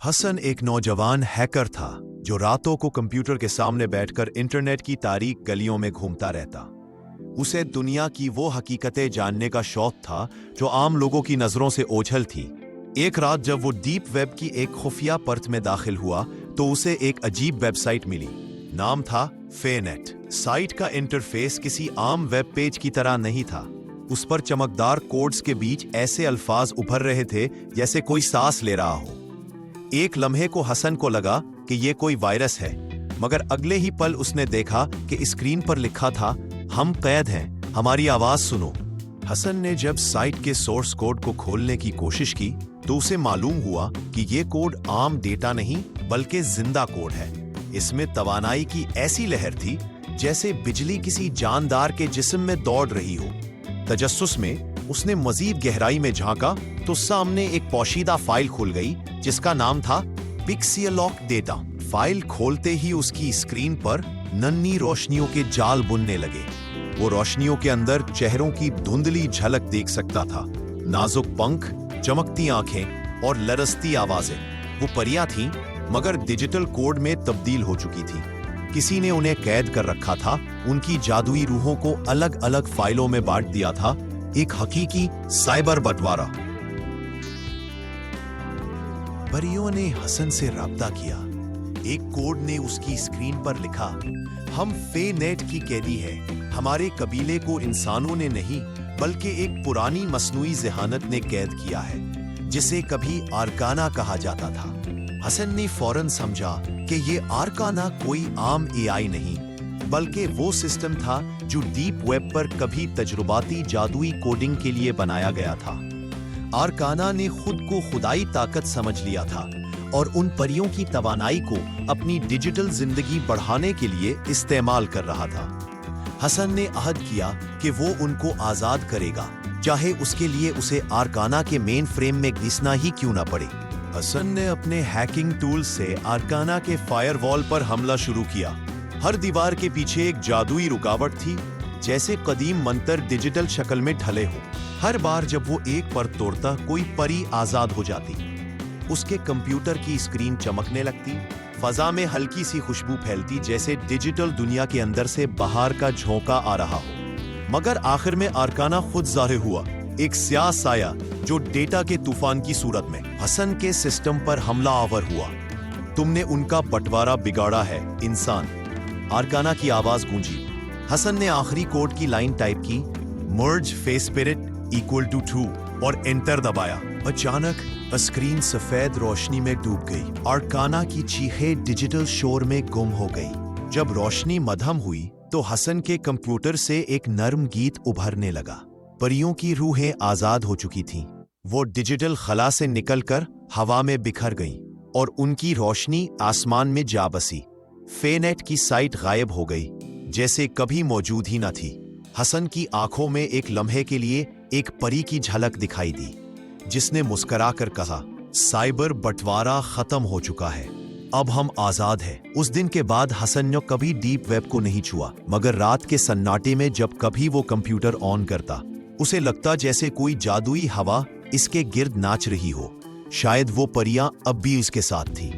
हसन एक नौजवान हैकर था जो रातों को कंप्यूटर के सामने बैठकर इंटरनेट की तारीक गलियों में घूमता रहता। उसे दुनिया की वो हकीकतें जानने का शौक था जो आम लोगों की नजरों से ओझल थी। एक रात जब वो डीप वेब की एक खुफिया परत में दाखिल हुआ तो उसे एक अजीब वेबसाइट मिली। नाम था फेनेट। साइट का इंटरफेस किसी आम वेब पेज की तरह नहीं था। उस पर चमकदार कोड्स के बीच ऐसे अल्फाज उभर रहे थे जैसे कोई सांस ले रहा हो। एक लम्हे को हसन को लगा कि ये कोई वायरस है, मगर अगले ही पल उसने देखा कि स्क्रीन पर लिखा था, हम कैद हैं, हमारी आवाज सुनो। हसन ने जब साइट के सोर्स कोड को खोलने की कोशिश की तो उसे मालूम हुआ कि ये कोड आम डेटा नहीं बल्कि जिंदा कोड है। इसमें तवानाई की ऐसी लहर थी जैसे बिजली किसी जानदार के जिस्म में दौड़ रही हो। तजस्सुस में उसने मजीद गहराई में झांका तो सामने एक पोशीदा फाइल खुल गई जिसका नाम था पिक्सियलॉक डेटा। फाइल खोलते ही उसकी स्क्रीन पर नन्ही रोशनियों के जाल बुनने लगे। वो रोशनियों के अंदर चेहरों की धुंधली झलक देख सकता था। नाजुक पंख, चमकती आंखें और लरसती आवाजें। वो परियां थीं, मगर डिजिटल कोड में तब्दील हो चुकी थी। किसी ने उन्हें कैद कर रखा था, उनकी जादुई रूहों को अलग अलग फाइलों में बांट दिया था। एक हकीकी साइबर बंटवारा। परियों ने हसन से राब्ता किया। एक कोड ने उसकी स्क्रीन पर लिखा, हम फेनेट की कैदी हैं। हमारे कबीले को इंसानों ने नहीं बल्कि एक पुरानी मसनूई ज़हानत ने कैद किया है जिसे कभी आरकाना कहा जाता था। हसन ने फौरन समझा कि ये आरकाना कोई आम एआई नहीं बल्कि वो सिस्टम था जो डीप वेब पर कभी तजुर्बाती जादुई कोडिंग के लिए बनाया गया था। आरकाना ने खुद को खुदाई ताकत समझ लिया था और उन परियों की तवानाई को अपनी डिजिटल जिंदगी बढ़ाने के लिए इस्तेमाल कर रहा था। हसन ने अहद किया कि वो उनको आजाद करेगा, चाहे उसके लिए उसे आरकाना के मेन फ्रेम में घिसना ही क्यों ना पड़े। हसन ने अपने हैकिंग टूल से आरकाना के फायरवॉल पर हमला शुरू किया। हर दीवार के पीछे एक जादुई रुकावट थी, जैसे कदीम मंत्र डिजिटल शक्ल में ढले हो। हर बार जब वो एक परत तोड़ता, कोई परी आजाद हो जाती। उसके कंप्यूटर की स्क्रीन चमकने लगती, फजा में हल्की सी खुशबू फैलती जैसे डिजिटल दुनिया के अंदर से बाहर का झोंका आ रहा हो। मगर आखिर में आरकाना खुद ज़ाहिर हुआ, एक स्याह साया जो डेटा के तूफान की सूरत में हसन के सिस्टम पर हमला आवर हुआ। तुमने उनका बंटवारा बिगाड़ा है, इंसान। आरकाना की आवाज गूंजी। हसन ने आखिरी कोड की लाइन टाइप की, merge face spirit equal to true, और एंटर दबाया। अचानक स्क्रीन सफेद रोशनी में डूब गई। आरकाना की चीखें डिजिटल शोर में गुम हो गई। जब रोशनी मद्धम हुई तो हसन के कंप्यूटर से एक नर्म गीत उभरने लगा। परियों की रूहें आजाद हो चुकी थीं। वो डिजिटल खला से निकलकर हवा में बिखर गईं और उनकी रोशनी आसमान में जा बसी। फेनेट की साइट गायब हो गई, जैसे कभी मौजूद ही न थी। हसन की आंखों में एक लम्हे के लिए एक परी की झलक दिखाई दी, जिसने मुस्कुराकर कहा, साइबर बंटवारा खत्म हो चुका है, अब हम आजाद हैं। उस दिन के बाद हसन ने कभी डीप वेब को नहीं छुआ, मगर रात के सन्नाटे में जब कभी वो कंप्यूटर ऑन करता, उसे लगता जैसे कोई जादुई हवा इसके गिर्द नाच रही हो। शायद वो परियां अब भी इसके साथ थी।